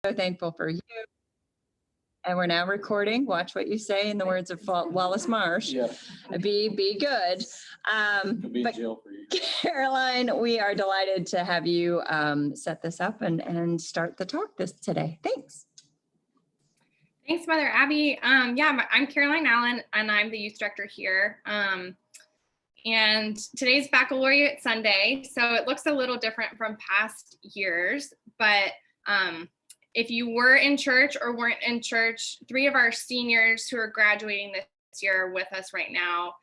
So thankful for you. And we're now recording. Watch what you say in the words of Wallace Marsh. Yeah. Be good. It'll be But jail for you. Caroline, we are delighted to have you set this up and start the talk today. Thanks. Thanks, Mother Abby. Yeah, I'm Caroline Allen, and I'm the youth director here. And today's Baccalaureate Sunday, so it looks a little different from past years, but if you were in church or weren't in church, 3 of our seniors who are graduating this year with us right now,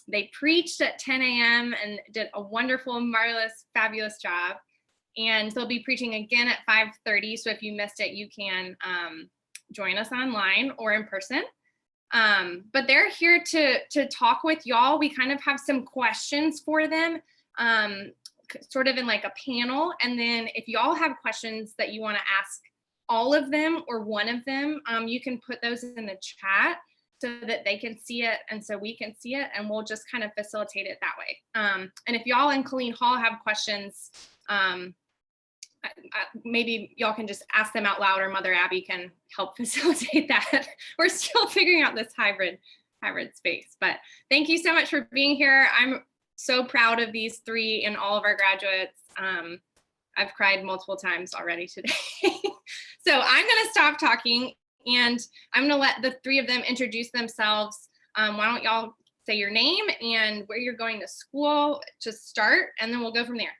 they preached at 10 a.m. and did a wonderful, marvelous, fabulous job. And they'll be preaching again at 5:30. So if you missed it, you can join us online or in person. But they're here to talk with y'all. We kind of have some questions for them, sort of in like a panel. And then if y'all have questions that you want to ask all of them or one of them, you can put those in the chat so that they can see it and so we can see it, and we'll just kind of facilitate it that way. And if y'all in Colleen Hall have questions, maybe y'all can just ask them out loud, or Mother Abby can help facilitate that. We're still figuring out this hybrid space, but thank you so much for being here. I'm so proud of these 3 and all of our graduates. I've cried multiple times already today. So I'm gonna stop talking and I'm gonna let the 3 of them introduce themselves. Why don't y'all say your name and where you're going to school to start, and then we'll go from there.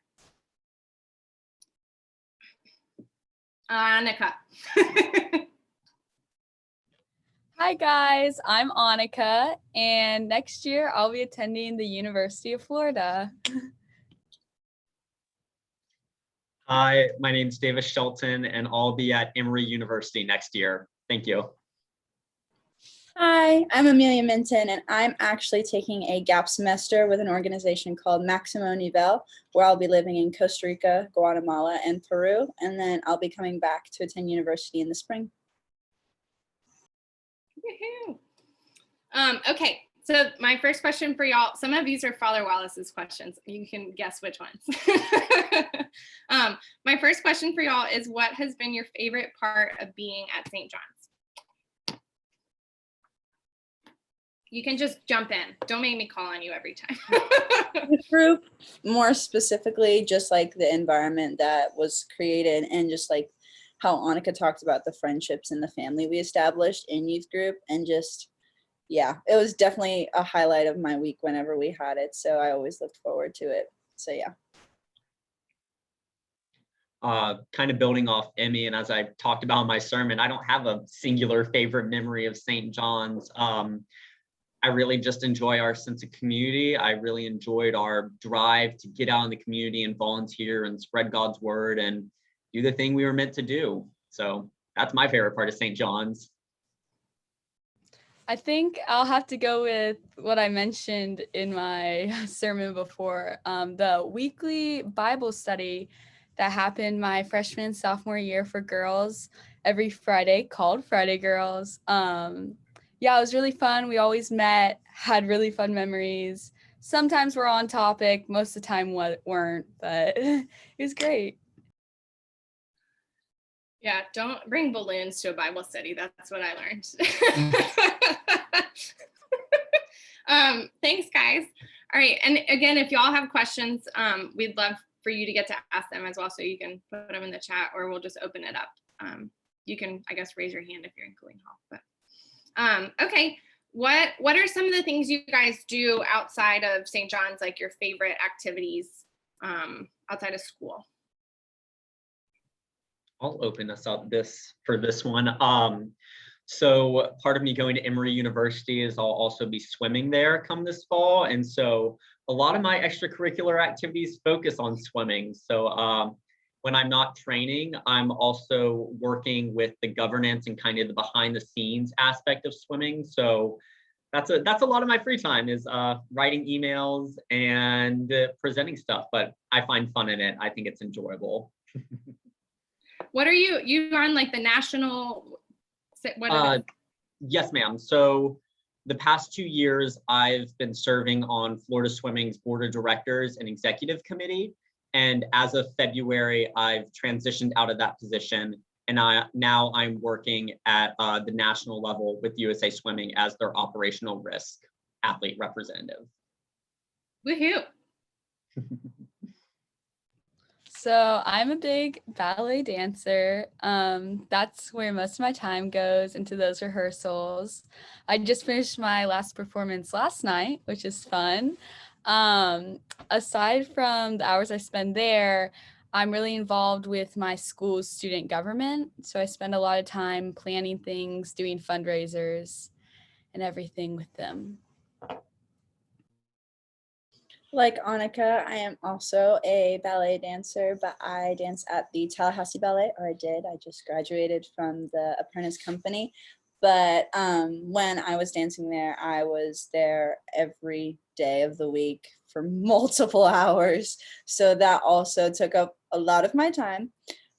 Annika. Hi guys, I'm Annika, and next year I'll be attending the University of Florida. Hi, my name's Davis Shelton, and I'll be at Emory University next year. Thank you. Hi, I'm Amelia Minton, and I'm actually taking a gap semester with an organization called Maximo Nivel, where I'll be living in Costa Rica, Guatemala, and Peru, and then I'll be coming back to attend university in the spring. Okay, so my first question for y'all, some of these are Father Wallace's questions. You can guess which ones. My first question for y'all is, what has been your favorite part of being at St. John's? You can just jump in. Don't make me call on you every time. The group, more specifically, just like the environment that was created, and just like how Annika talked about the friendships and the family we established in youth group, and just, yeah, it was definitely a highlight of my week whenever we had it. So I always looked forward to it. So yeah. Kind of building off Emmy, and as I talked about in my sermon, I don't have a singular favorite memory of St. John's. I really just enjoy our sense of community. I really enjoyed our drive to get out in the community and volunteer and spread God's word and do the thing we were meant to do. So that's my favorite part of St. John's. I think I'll have to go with what I mentioned in my sermon before, the weekly Bible study that happened my freshman and sophomore year for girls every Friday, called Friday Girls. Yeah, it was really fun. We always met, had really fun memories. Sometimes we're on topic, most of the time weren't, but it was great. Yeah, don't bring balloons to a Bible study. That's what I learned. Thanks, guys. All right, and again, if y'all have questions, we'd love for you to get to ask them as well, so you can put them in the chat, or we'll just open it up. You can, I guess, raise your hand if you're in Colleen Hall. But okay, what are some of the things you guys do outside of St. John's, like your favorite activities outside of school? I'll open us up for this one. So part of me going to Emory University is I'll also be swimming there come this fall. And so a lot of my extracurricular activities focus on swimming. So when I'm not training, I'm also working with the governance and kind of the behind the scenes aspect of swimming. So that's a lot of my free time, is writing emails and presenting stuff, but I find fun in it. I think it's enjoyable. What are you on, like the national? Yes, ma'am. So the past 2 years, I've been serving on Florida Swimming's Board of Directors and Executive Committee. And as of February, I've transitioned out of that position And now I'm working at the national level with USA Swimming as their operational risk athlete representative. Woohoo. So I'm a big ballet dancer. That's where most of my time goes, into those rehearsals. I just finished my last performance last night, which is fun. Aside from the hours I spend there, I'm really involved with my school's student government. So I spend a lot of time planning things, doing fundraisers, and everything with them. Like Annika, I am also a ballet dancer, but I dance at the Tallahassee Ballet, or I did. I just graduated from the apprentice company. But when I was dancing there, I was there every day of the week for multiple hours. So that also took up a lot of my time.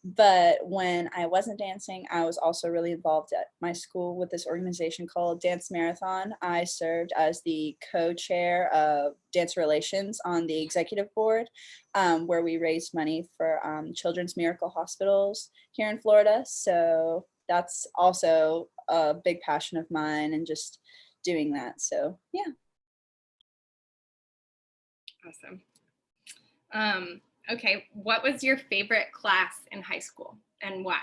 But when I wasn't dancing, I was also really involved at my school with this organization called Dance Marathon. I served as the co-chair of Dance Relations on the executive board, where we raised money for Children's Miracle Hospitals here in Florida. So that's also a big passion of mine, and just doing that. So yeah. Awesome. Okay, what was your favorite class in high school and why?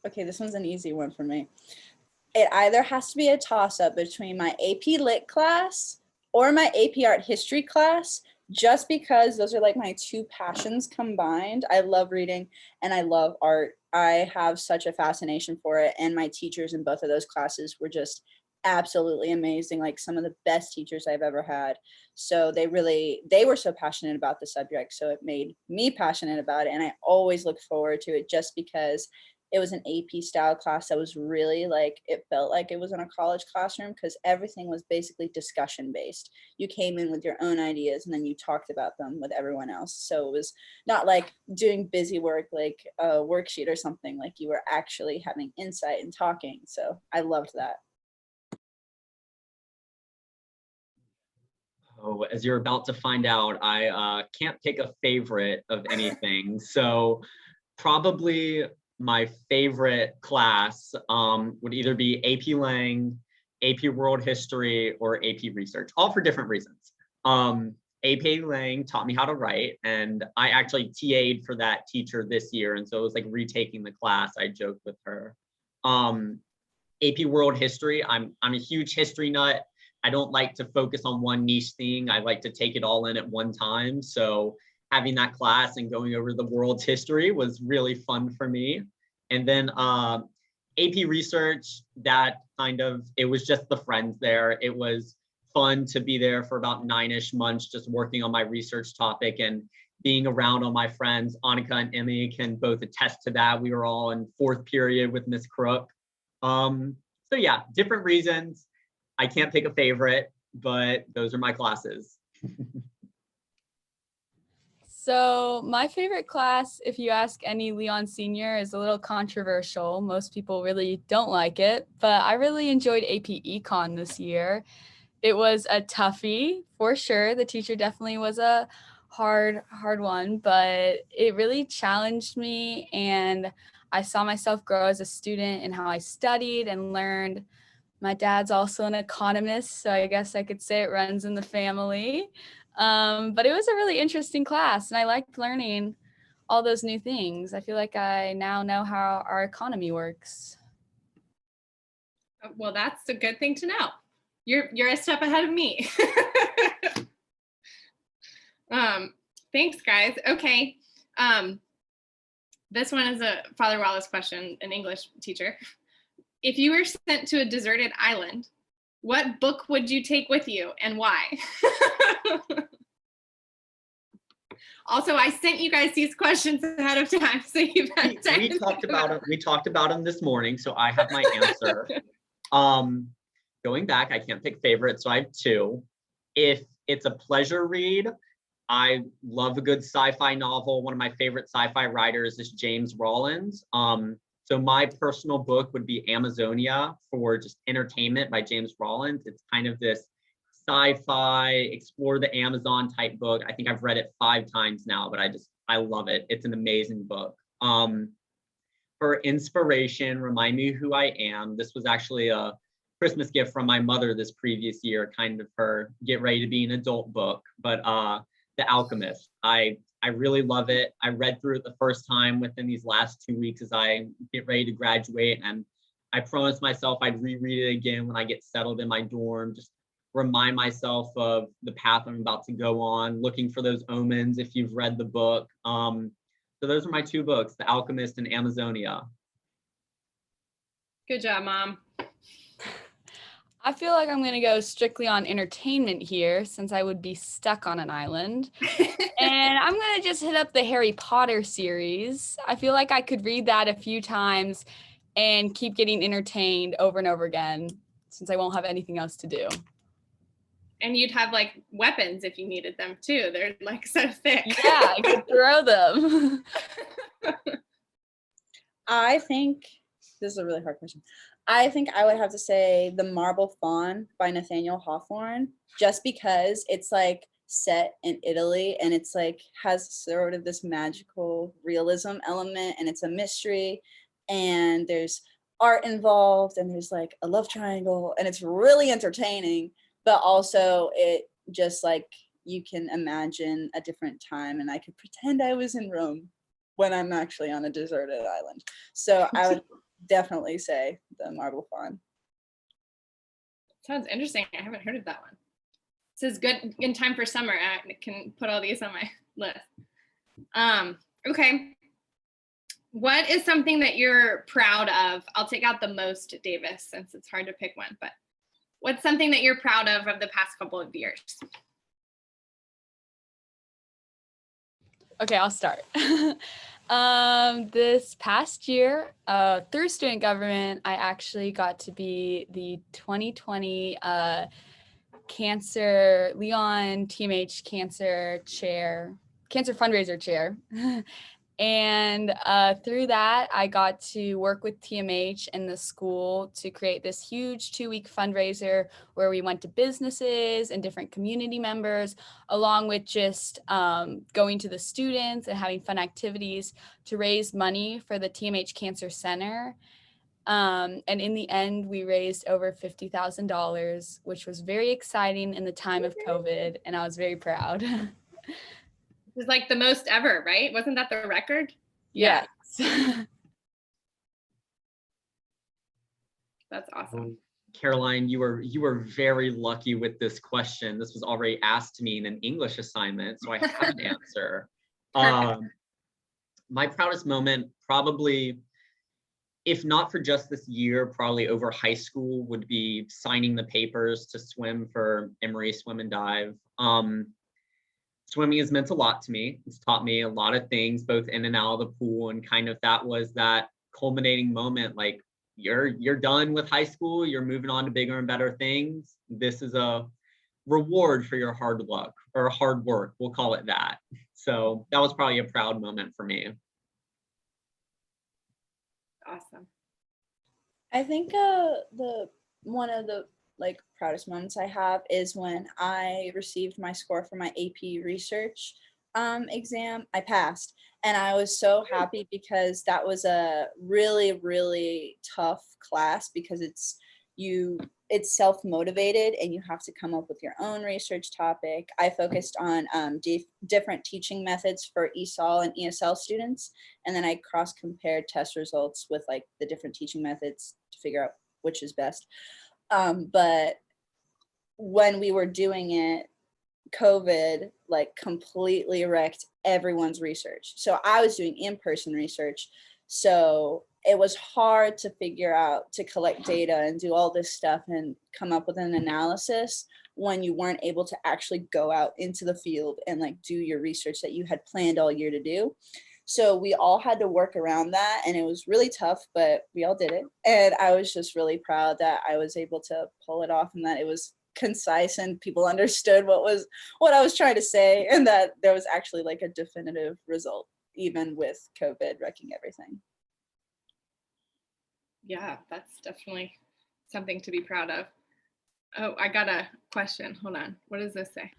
Okay, this one's an easy one for me. It either has to be a toss-up between my AP Lit class or my AP Art History class, just because those are like my two passions combined. I love reading and I love art. I have such a fascination for it, and my teachers in both of those classes were just absolutely amazing, like some of the best teachers I've ever had. So they were so passionate about the subject, so it made me passionate about it, and I always look forward to it just because it was an AP style class that was really like, it felt like it was in a college classroom, because everything was basically discussion based. You came in with your own ideas and then you talked about them with everyone else. So it was not like doing busy work like a worksheet or something, like you were actually having insight and talking. So I loved that. Oh, as you're about to find out, I can't pick a favorite of anything. So probably my favorite class would either be AP Lang, AP World History, or AP Research, all for different reasons. AP Lang taught me how to write, and I actually TA'd for that teacher this year, and so it was like retaking the class. I joked with her. AP World History, I'm a huge history nut. I don't like to focus on one niche thing. I like to take it all in at one time. So having that class and going over the world's history was really fun for me. And then AP Research, that it was just the friends there. It was fun to be there for about 9-ish months, just working on my research topic and being around all my friends. Annika and Emmy can both attest to that. We were all in 4th period with Miss Crook. So yeah, different reasons. I can't pick a favorite, but those are my classes. So my favorite class, if you ask any Leon senior, is a little controversial. Most people really don't like it, but I really enjoyed AP Econ this year. It was a toughie for sure. The teacher definitely was a hard one, but it really challenged me, and I saw myself grow as a student in how I studied and learned. My dad's also an economist, so I guess I could say it runs in the family. But it was a really interesting class, and I liked learning all those new things. I feel like I now know how our economy works. Well, that's a good thing to know. You're a step ahead of me. Thanks, guys. Okay. This one is a Father Wallace question, an English teacher. If you were sent to a deserted island, what book would you take with you and why? Also, I sent you guys these questions ahead of time, so you've had time. We talked about it. We talked about them this morning, so I have my answer. Going back, I can't pick favorites, so I have 2. If it's a pleasure read, I love a good sci-fi novel. One of my favorite sci-fi writers is James Rollins. So my personal book would be Amazonia for just entertainment by James Rollins. It's kind of this sci-fi, explore the Amazon type book. I think I've read it 5 times now, but I love it. It's an amazing book. For inspiration, remind me who I am. This was actually a Christmas gift from my mother this previous year, kind of her get ready to be an adult book. But The Alchemist, I really love it. I read through it the first time within these last 2 weeks as I get ready to graduate, and I promised myself I'd reread it again when I get settled in my dorm, just remind myself of the path I'm about to go on, looking for those omens if you've read the book. So those are my 2 books, The Alchemist and Amazonia. Good job, Mom. I feel like I'm going to go strictly on entertainment here since I would be stuck on an island. And I'm going to just hit up the Harry Potter series. I feel like I could read that a few times and keep getting entertained over and over again since I won't have anything else to do. And you'd have like weapons if you needed them too. They're like so thick. Yeah, I could throw them. I think this is a really hard question. I think I would have to say The Marble Fawn by Nathaniel Hawthorne, just because it's like set in Italy and it's like has sort of this magical realism element, and it's a mystery and there's art involved and there's like a love triangle, and it's really entertaining, but also it just like you can imagine a different time, and I could pretend I was in Rome when I'm actually on a deserted island. So I would definitely say The Marble Fawn. Sounds interesting. I haven't heard of that one. This is good in time for summer. I can put all these on my list. Okay. What is something that you're proud of? I'll take out the most, Davis, since it's hard to pick one, but what's something that you're proud of the past couple of years? Okay, I'll start. This past year, through student government, I actually got to be the 2020 Leon TMH Cancer Fundraiser Chair. And through that, I got to work with TMH and the school to create this huge 2-week fundraiser where we went to businesses and different community members, along with just going to the students and having fun activities to raise money for the TMH Cancer Center. And in the end, we raised over $50,000, which was very exciting in the time of COVID, and I was very proud. It was like the most ever, right? Wasn't that the record? Yes. That's awesome. Caroline, you were very lucky with this question. This was already asked to me in an English assignment, so I have an answer. My proudest moment, probably, if not for just this year, probably over high school, would be signing the papers to swim for Emory Swim and Dive. Swimming has meant a lot to me. It's taught me a lot of things, both in and out of the pool, and kind of that was that culminating moment. Like you're done with high school, you're moving on to bigger and better things. This is a reward for your hard luck or hard work. We'll call it that. So that was probably a proud moment for me. Awesome. I think one of the like proudest moments I have is when I received my score for my AP research exam. I passed, and I was so happy because that was a really, really tough class because it's self-motivated and you have to come up with your own research topic. I focused on different teaching methods for ESOL and ESL students, and then I cross-compared test results with like the different teaching methods to figure out which is best. But when we were doing it, COVID like completely wrecked everyone's research. So I was doing in-person research. So it was hard to figure out, to collect data and do all this stuff and come up with an analysis when you weren't able to actually go out into the field and like do your research that you had planned all year to do. So we all had to work around that, and it was really tough, but we all did it. And I was just really proud that I was able to pull it off and that it was concise and people understood what I was trying to say, and that there was actually like a definitive result, even with COVID wrecking everything. Yeah, that's definitely something to be proud of. Oh, I got a question. Hold on. What does this say?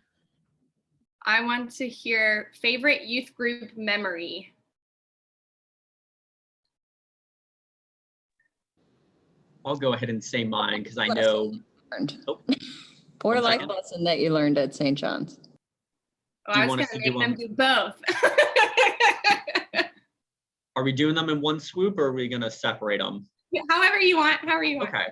I want to hear favorite youth group memory. I'll go ahead and say mine because I Lesson know. you learned. Oh, Poor 1 life second. lesson that you learned at St. John's. Oh, Do you I was want going us to to do make them them? do both. Are we doing them in one swoop or are we going to separate them? However you want. However you want. Okay.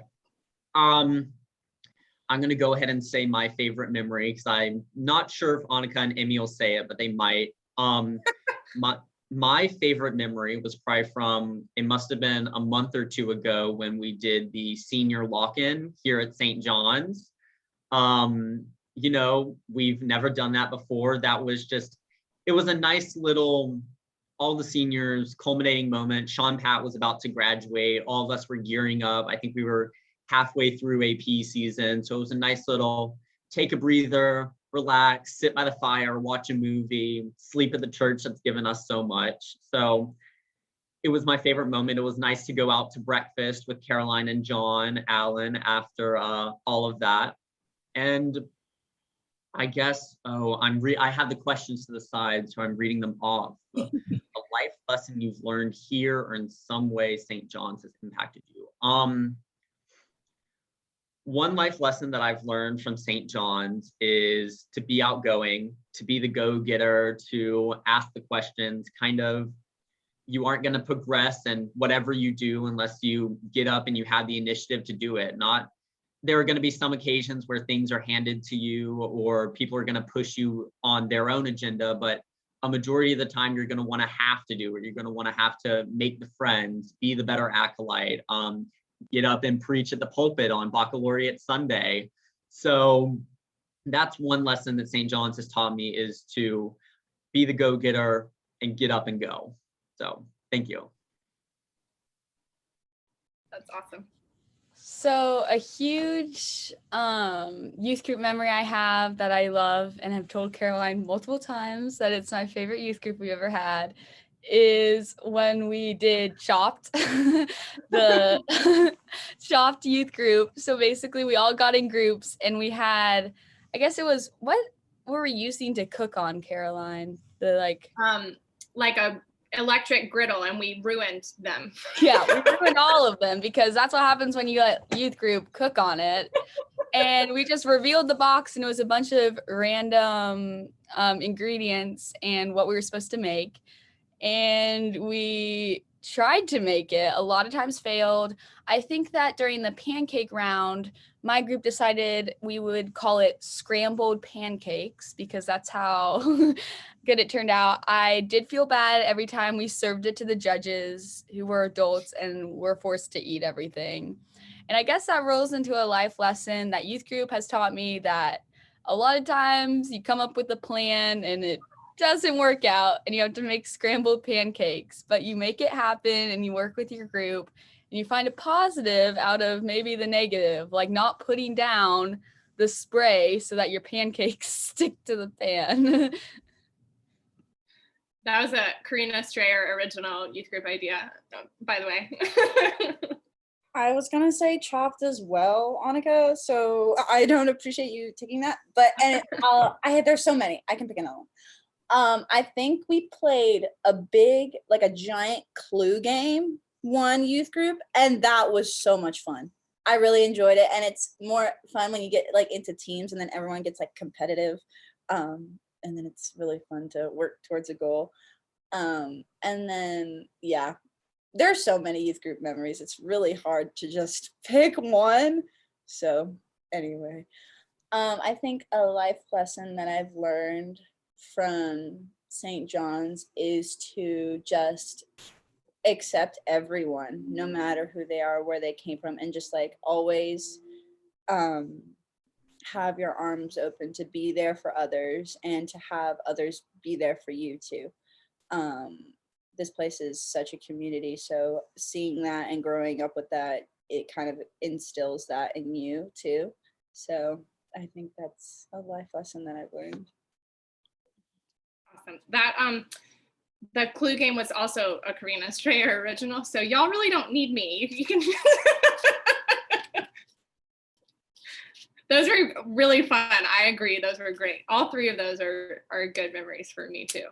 I'm going to go ahead and say my favorite memory because I'm not sure if Annika and Emmy will say it, but they might. My favorite memory was probably from, it must have been a month or two ago when we did the senior lock-in here at St. John's. You know, we've never done that before. That was just, it was a nice little, all the seniors culminating moment. Sean Pat was about to graduate. All of us were gearing up. I think we were halfway through AP season. So it was a nice little take a breather, relax, sit by the fire, watch a movie, sleep at the church that's given us so much. So it was my favorite moment. It was nice to go out to breakfast with Caroline and John Allen after all of that. And I guess, I have the questions to the side, so I'm reading them off. A life lesson you've learned here or in some way St. John's has impacted you. One life lesson that I've learned from St. John's is to be outgoing, to be the go-getter, to ask the questions. Kind of, you aren't going to progress in whatever you do unless you get up and you have the initiative to do it. There are going to be some occasions where things are handed to you or people are going to push you on their own agenda, but a majority of the time you're going to want to have to do it. You're going to want to have to make the friends, be the better acolyte, get up and preach at the pulpit on Baccalaureate Sunday. So that's one lesson that St. John's has taught me, is to be the go-getter and get up and go. So thank you. That's awesome. So a huge youth group memory I have that I love and have told Caroline multiple times that it's my favorite youth group we ever had is when we did Chopped, the Chopped youth group. So basically we all got in groups and we had, I guess it was, what were we using to cook on, Caroline? Like a electric griddle, and we ruined them. Yeah, we ruined all of them because that's what happens when you let youth group cook on it. And we just revealed the box and it was a bunch of random ingredients and what we were supposed to make. And we tried to make it. A lot of times failed. I think that during the pancake round, my group decided we would call it scrambled pancakes because that's how good it turned out. I did feel bad every time we served it to the judges who were adults and were forced to eat everything. And I guess that rolls into a life lesson that youth group has taught me, that a lot of times you come up with a plan and it doesn't work out and you have to make scrambled pancakes, but you make it happen and you work with your group and you find a positive out of maybe the negative, like not putting down the spray so that your pancakes stick to the pan. That was a Karina Strayer original youth group idea, by the way. I was gonna say Chopped as well, Annika. So I don't appreciate you taking that, but there's so many. I can pick another one. I think we played a giant Clue game, one youth group, and that was so much fun. I really enjoyed it, and it's more fun when you get like into teams and then everyone gets like competitive, and then it's really fun to work towards a goal. And then yeah, there's so many youth group memories. It's really hard to just pick one. So anyway, I think a life lesson that I've learned from St. John's is to just accept everyone, no matter who they are, where they came from, and just like always have your arms open to be there for others and to have others be there for you too. This place is such a community, so seeing that and growing up with that, it kind of instills that in you too. So I think that's a life lesson that I've learned. Awesome. That the Clue game was also a Karina Strayer original, so y'all really don't need me. You can Those were really fun. I agree. Those were great. All three of those are good memories for me too.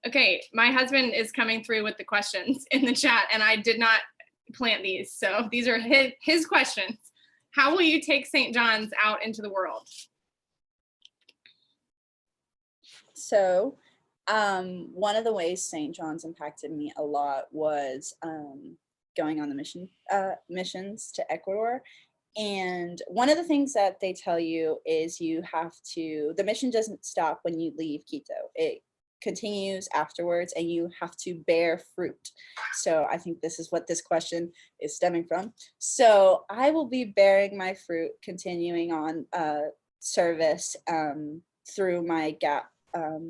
Okay, my husband is coming through with the questions in the chat, and I did not plant these. So these are his questions. How will you take St. John's out into the world? So one of the ways St. John's impacted me a lot was going on the missions to Ecuador. And one of the things that they tell you is the mission doesn't stop when you leave Quito. It continues afterwards, and you have to bear fruit. So I think this is what this question is stemming from. So I will be bearing my fruit, continuing on service through my gap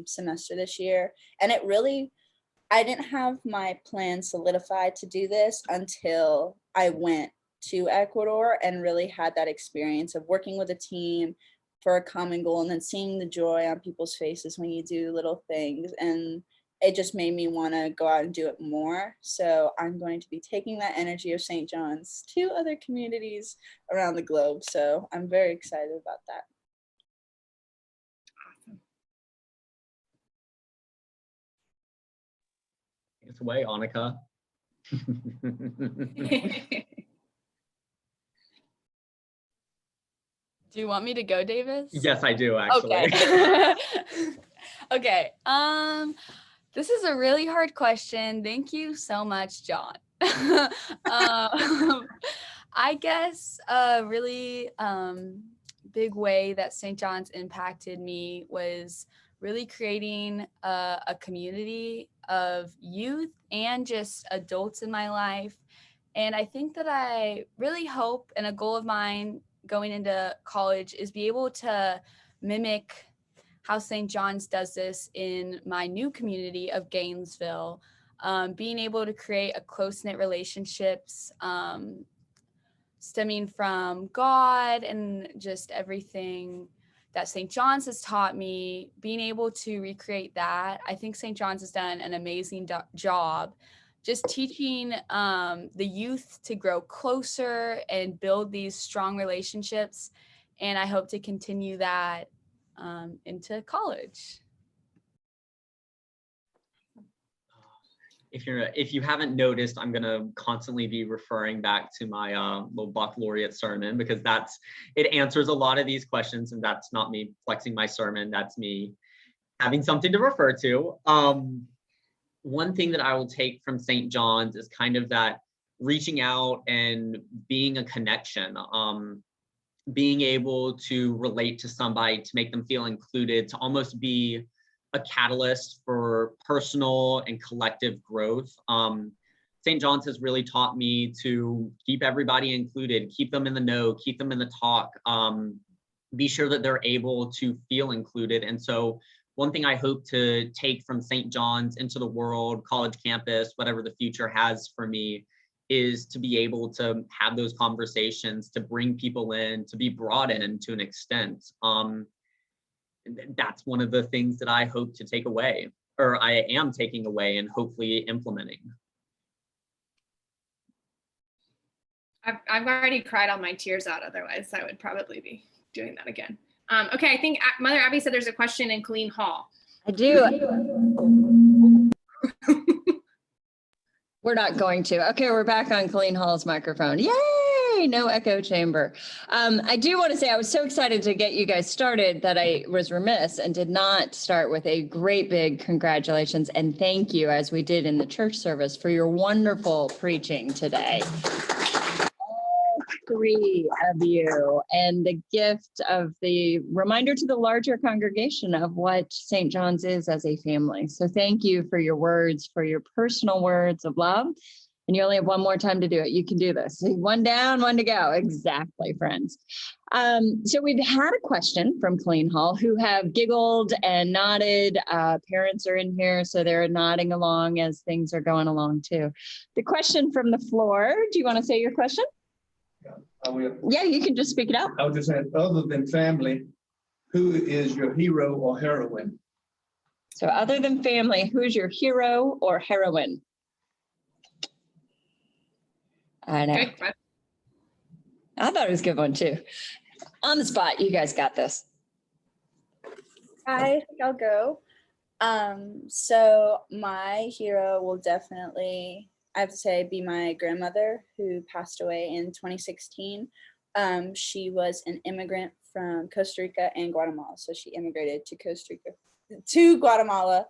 semester this year. And I didn't have my plan solidified to do this until I went to Ecuador and really had that experience of working with a team for a common goal, and then seeing the joy on people's faces when you do little things. And it just made me want to go out and do it more. So I'm going to be taking that energy of St. John's to other communities around the globe. So I'm very excited about that. It's away, Annika. Do you want me to go, Davis? Yes, I do, actually. Okay. Okay. This is a really hard question. Thank you so much, John. I guess a really big way that St. John's impacted me was really creating a community of youth and just adults in my life. And I think that I really hope, and a goal of mine going into college, is be able to mimic how St. John's does this in my new community of Gainesville, being able to create a close-knit relationships stemming from God and just everything that St. John's has taught me, being able to recreate that. I think St. John's has done an amazing job just teaching the youth to grow closer and build these strong relationships. And I hope to continue that into college. If you haven't noticed, I'm gonna constantly be referring back to my little baccalaureate sermon, because it answers a lot of these questions, and that's not me flexing my sermon, that's me having something to refer to. One thing that I will take from St. John's is kind of that reaching out and being a connection, being able to relate to somebody, to make them feel included, to almost be a catalyst for personal and collective growth. St. John's has really taught me to keep everybody included, keep them in the know, keep them in the talk, be sure that they're able to feel included. And so one thing I hope to take from St. John's into the world, college campus, whatever the future has for me, is to be able to have those conversations, to bring people in, to be brought in to an extent. That's one of the things that I hope to take away, or I am taking away and hopefully implementing. I've already cried all my tears out. Otherwise, I would probably be doing that again. Okay, I think Mother Abby said there's a question in Colleen Hall. I do. We're not going to. Okay, we're back on Colleen Hall's microphone. Yay! No echo chamber. I do want to say I was so excited to get you guys started that I was remiss and did not start with a great big congratulations and thank you, as we did in the church service, for your wonderful preaching today. Three of you, and the gift of the reminder to the larger congregation of what St. John's is as a family. So thank you for your words, for your personal words of love. And you only have one more time to do it. You can do this. One down, one to go. Exactly, friends. So we've had a question from Colleen Hall, who have giggled and nodded. Parents are in here, so they're nodding along as things are going along too. The question from the floor, do you want to say your question? Yeah, you can just speak it out. I was just saying, other than family, who is your hero or heroine? So other than family, who's your hero or heroine? I know. Good question. I thought it was a good one too. On the spot, you guys got this. I think I'll go. So my hero will definitely, I have to say, be my grandmother who passed away in 2016. She was an immigrant from Costa Rica and Guatemala. So she immigrated to Costa Rica, to Guatemala,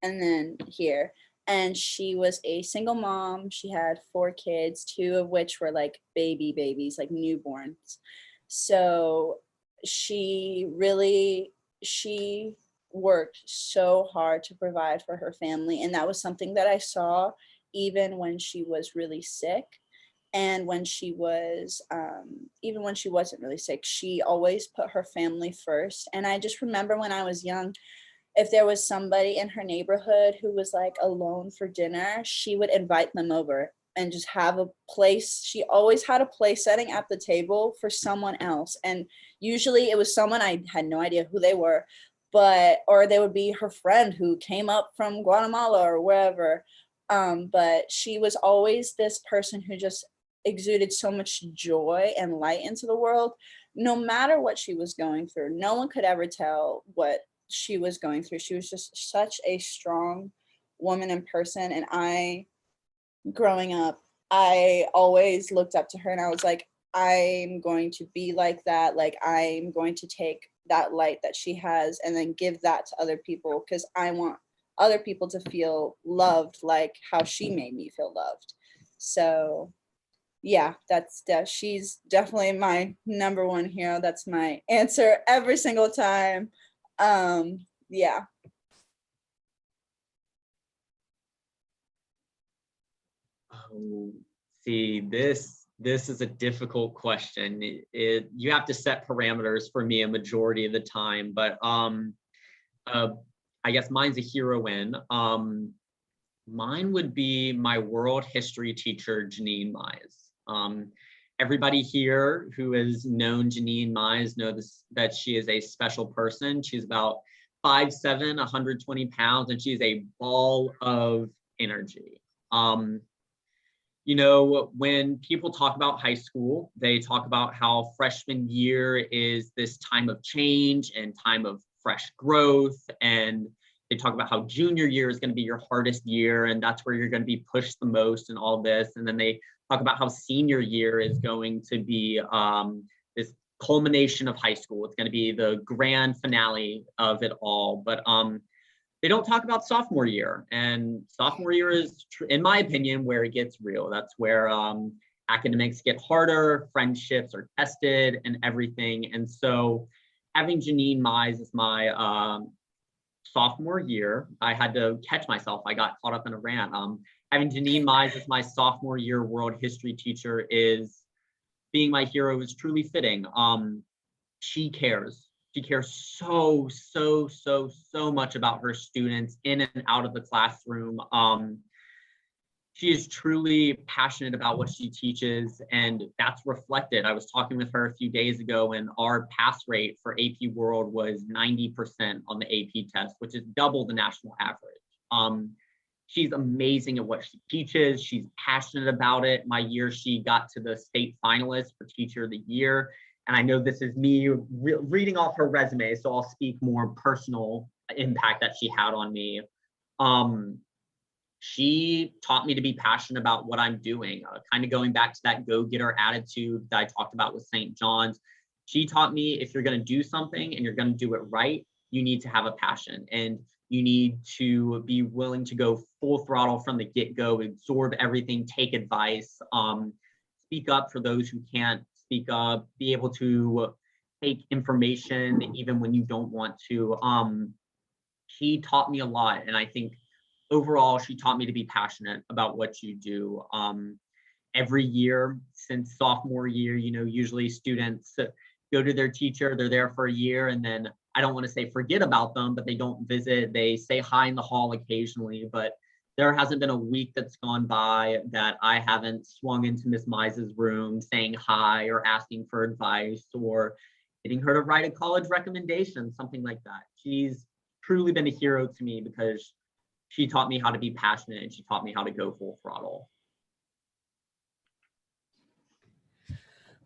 and then here. And she was a single mom. She had 4 kids, 2 of which were like babies, like newborns. So she worked so hard to provide for her family. And that was something that I saw even when she was really sick. And when she was, even when she wasn't really sick, she always put her family first. And I just remember when I was young, if there was somebody in her neighborhood who was like alone for dinner, she would invite them over and just have a place. She always had a place setting at the table for someone else. And usually it was someone I had no idea who they were, or they would be her friend who came up from Guatemala or wherever. But she was always this person who just exuded so much joy and light into the world, no matter what she was going through. No one could ever tell what she was going through. She was just such a strong woman in person. And growing up, I always looked up to her and I was like, I'm going to be like that. Like, I'm going to take that light that she has and then give that to other people, because I want other people to feel loved like how she made me feel loved. So yeah, she's definitely my number one hero. That's my answer every single time. Yeah. Oh, see, this is a difficult question. You have to set parameters for me a majority of the time, but I guess mine's a heroine. Mine would be my world history teacher, Janine Mize. Everybody here who has known Janine Mize knows that she is a special person. She's about 5'7", 120 pounds, and she's a ball of energy. You know, when people talk about high school, they talk about how freshman year is this time of change and time of fresh growth. And they talk about how junior year is going to be your hardest year, and that's where you're going to be pushed the most and all this. And then they talk about how senior year is going to be this culmination of high school. It's going to be the grand finale of it all. But they don't talk about sophomore year, and sophomore year is, in my opinion, where it gets real. That's where academics get harder, friendships are tested, and everything. And so having Janine Mize as my sophomore year, I had to catch myself. I got caught up in a rant. Having Janine Mize as my sophomore year world history teacher is being my hero is truly fitting. She cares. She cares so much about her students in and out of the classroom. She is truly passionate about what she teaches, and that's reflected. I was talking with her a few days ago, and our pass rate for AP World was 90% on the AP test, which is double the national average. She's amazing at what she teaches. She's passionate about it. My year, she got to the state finalist for Teacher of the Year. And I know this is me reading off her resume, so I'll speak more personal impact that she had on me. She taught me to be passionate about what I'm doing, kind of going back to that go-getter attitude that I talked about with St. John's. She taught me if you're going to do something and you're going to do it right, you need to have a passion, and you need to be willing to go full throttle from the get-go, absorb everything, take advice, speak up for those who can't speak up, be able to take information even when you don't want to. She taught me a lot, and I think overall she taught me to be passionate about what you do. Every year since sophomore year, you know, usually students go to their teacher, they're there for a year, and then I don't want to say forget about them, but they don't visit. They say hi in the hall occasionally, but there hasn't been a week that's gone by that I haven't swung into Miss Mize's room saying hi or asking for advice or getting her to write a college recommendation, something like that. She's truly been a hero to me because she taught me how to be passionate, and she taught me how to go full throttle.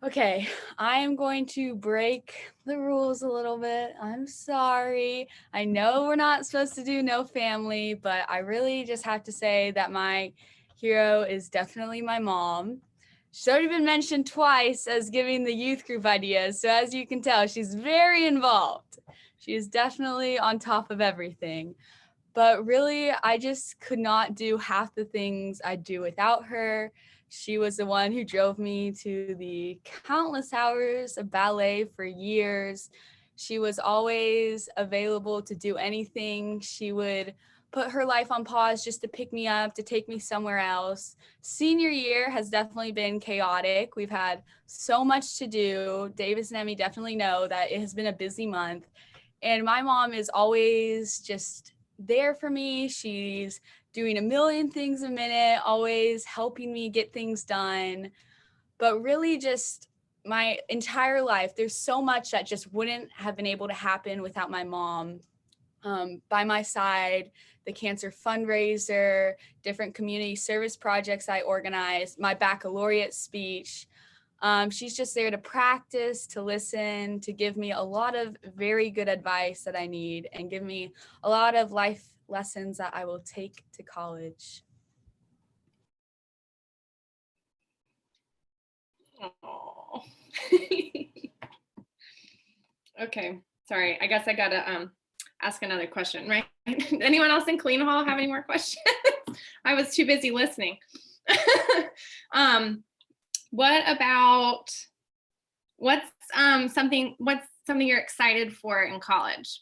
Okay, I am going to break the rules a little bit. I'm sorry. I know we're not supposed to do no family, but I really just have to say that my hero is definitely my mom. She's already been mentioned twice as giving the youth group ideas. So as you can tell, she's very involved. She is definitely on top of everything. But really, I just could not do half the things I do without her. She was the one who drove me to the countless hours of ballet for years. She was always available to do anything. She would put her life on pause just to pick me up, to take me somewhere else. Senior year has definitely been chaotic. We've had so much to do. Davis and Emmy definitely know that it has been a busy month. And my mom is always just there for me. She's doing a million things a minute, always helping me get things done. But really, just my entire life, there's so much that just wouldn't have been able to happen without my mom by my side. The cancer fundraiser, different community service projects I organized, my baccalaureate speech. She's just there to practice, to listen, to give me a lot of very good advice that I need and give me a lot of life lessons that I will take to college. Oh. Okay, sorry. I guess I gotta ask another question, right? Anyone else in Clean Hall have any more questions? I was too busy listening. What about what's something you're excited for in college?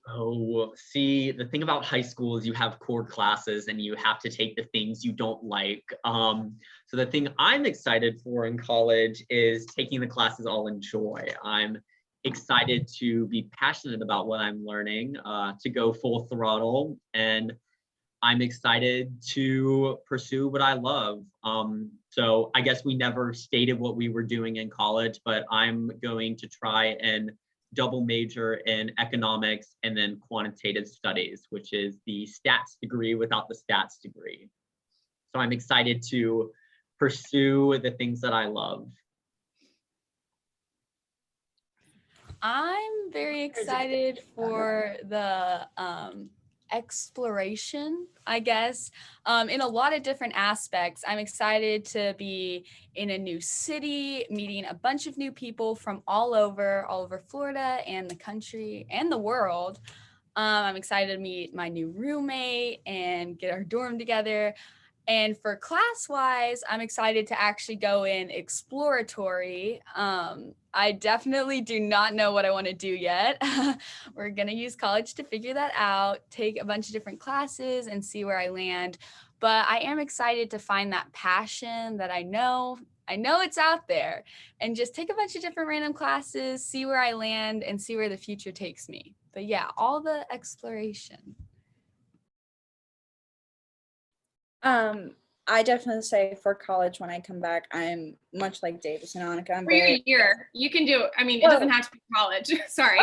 Oh, see, the thing about high school is you have core classes and you have to take the things you don't like. So the thing I'm excited for in college is taking the classes I'll enjoy. I'm excited to be passionate about what I'm learning, to go full throttle, and I'm excited to pursue what I love. So I guess we never stated what we were doing in college, but I'm going to try and double major in economics and then quantitative studies, which is the stats degree without the stats degree. So I'm excited to pursue the things that I love. I'm very excited for the exploration, I guess, in a lot of different aspects. I'm excited to be in a new city, meeting a bunch of new people from all over Florida and the country and the world. I'm excited to meet my new roommate and get our dorm together. And for class-wise, I'm excited to actually go in exploratory. I definitely do not know what I want to do yet. We're going to use college to figure that out, take a bunch of different classes and see where I land. But I am excited to find that passion that I know it's out there, and just take a bunch of different random classes, see where I land and see where the future takes me. But yeah, all the exploration. I definitely say for college when I come back, I'm much like Davis and Annika. I'm For your very year, you can do. I mean, it doesn't have to be college. Sorry.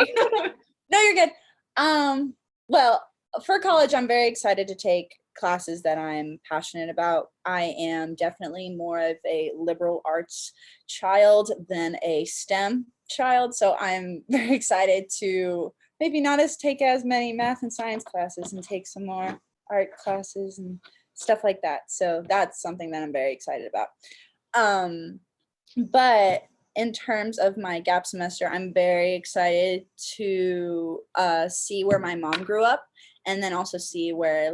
No, you're good. Well, for college, I'm very excited to take classes that I'm passionate about. I am definitely more of a liberal arts child than a STEM child, so I'm very excited to maybe not take as many math and science classes and take some more art classes and stuff like that. So that's something that I'm very excited about. But in terms of my gap semester, I'm very excited to see where my mom grew up, and then also see where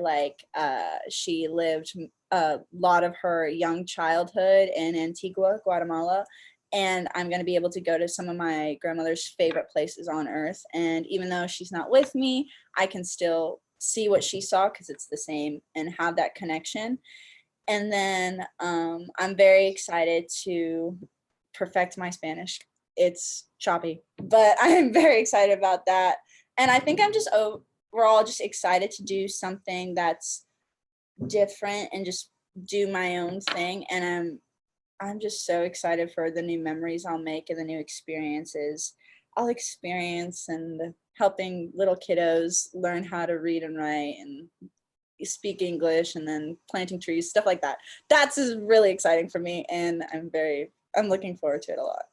she lived a lot of her young childhood in Antigua, Guatemala. And I'm going to be able to go to some of my grandmother's favorite places on earth. And even though she's not with me, I can still see what she saw because it's the same and have that connection. And then I'm very excited to perfect my Spanish. It's choppy, but I'm very excited about that. And I think I'm just overall just excited to do something that's different and just do my own thing. And I'm just so excited for the new memories I'll make and the new experiences I'll experience, and helping little kiddos learn how to read and write. And speak English and then planting trees, stuff like that. That's really exciting for me, and I'm looking forward to it a lot.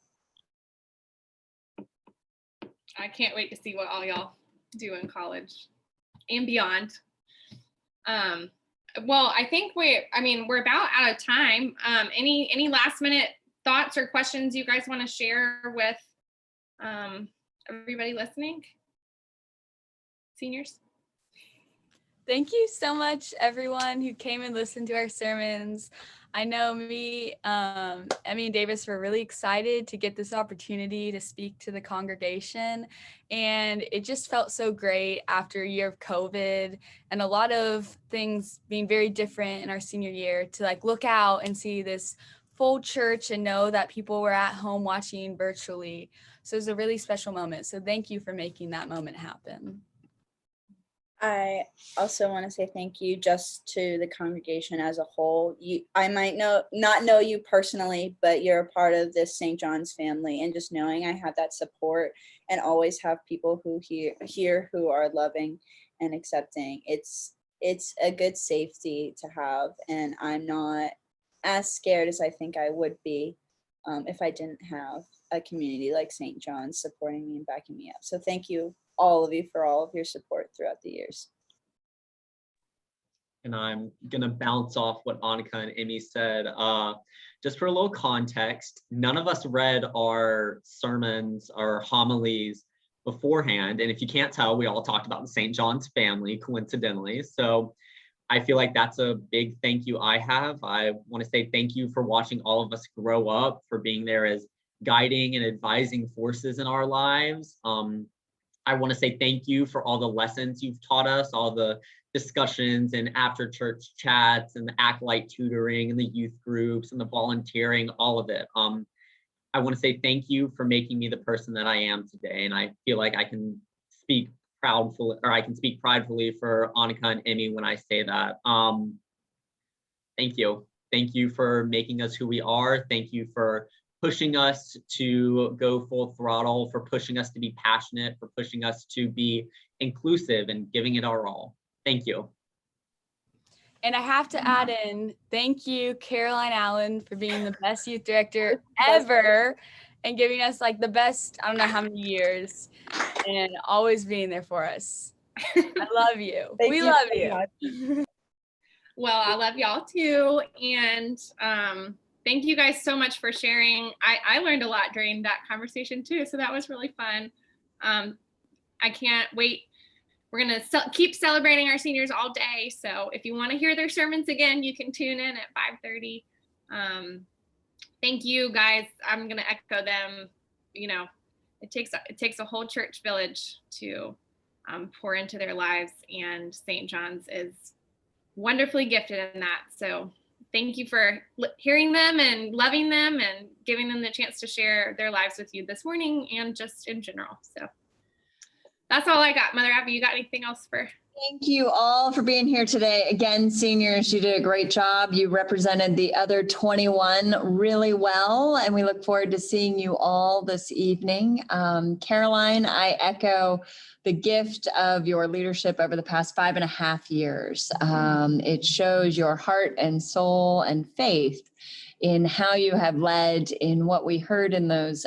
I can't wait to see what all y'all do in college and beyond. Well, I think we're about out of time. Any last minute thoughts or questions you guys want to share with everybody listening? Seniors? Thank you so much, everyone who came and listened to our sermons. I know Emmy and Davis were really excited to get this opportunity to speak to the congregation. And it just felt so great after a year of COVID and a lot of things being very different in our senior year to like look out and see this full church and know that people were at home watching virtually. So it was a really special moment. So thank you for making that moment happen. I also want to say thank you just to the congregation as a whole. I might not know you personally, but you're a part of this St. John's family, and just knowing I have that support and always have people who here who are loving and accepting. It's a good safety to have, and I'm not as scared as I think I would be if I didn't have a community like St. John's supporting me and backing me up. So thank you, all of you, for all of your support throughout the years. And I'm going to bounce off what Annika and Emmy said. Just for a little context, none of us read our sermons or homilies beforehand. And if you can't tell, we all talked about the St. John's family, coincidentally. So I feel like that's a big thank you I have. I want to say thank you for watching all of us grow up, for being there as guiding and advising forces in our lives. I want to say thank you for all the lessons you've taught us, all the discussions and after church chats and the acolyte tutoring and the youth groups and the volunteering, all of it. I want to say thank you for making me the person that I am today. And I feel like I can speak pridefully for Annika and Emmy when I say that. Thank you. Thank you for making us who we are. Thank you for pushing us to go full throttle, for pushing us to be passionate, for pushing us to be inclusive and giving it our all. Thank you. And I have to add in, thank you, Caroline Allen, for being the best youth director ever and giving us like the best, I don't know how many years, and always being there for us. I love you. We love you. Well, I love y'all too. And thank you guys so much for sharing. I learned a lot during that conversation too. So that was really fun. I can't wait. We're going to keep celebrating our seniors all day. So if you want to hear their sermons again, you can tune in at 5:30. Thank you guys. I'm going to echo them. You know, it takes a whole church village to pour into their lives, and St. John's is wonderfully gifted in that. So thank you for hearing them and loving them and giving them the chance to share their lives with you this morning and just in general. So that's all I got. Mother Abby, you got anything else for? Thank you all for being here today. Again, seniors, you did a great job. You represented the other 21 really well, and we look forward to seeing you all this evening. Caroline, I echo the gift of your leadership over the past 5.5 years. It shows your heart and soul and faith in how you have led, in what we heard in those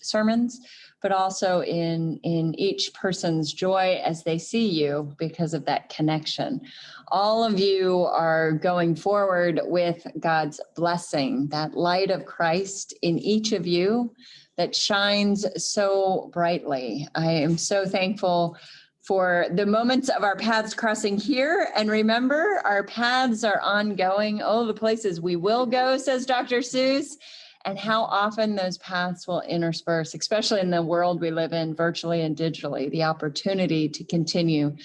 sermons, but also in each person's joy as they see you because of that connection. All of you are going forward with God's blessing, that light of Christ in each of you that shines so brightly. I am so thankful for the moments of our paths crossing here. And remember, our paths are ongoing. Oh, the places we will go, says Dr. Seuss. And how often those paths will intersperse, especially in the world we live in, virtually and digitally, the opportunity to continue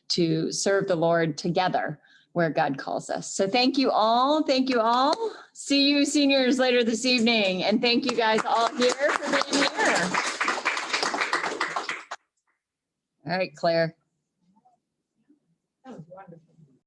to serve the Lord together where God calls us. So thank you all. Thank you all. See you seniors later this evening. And thank you guys all here for being here. All right, Claire. That was wonderful.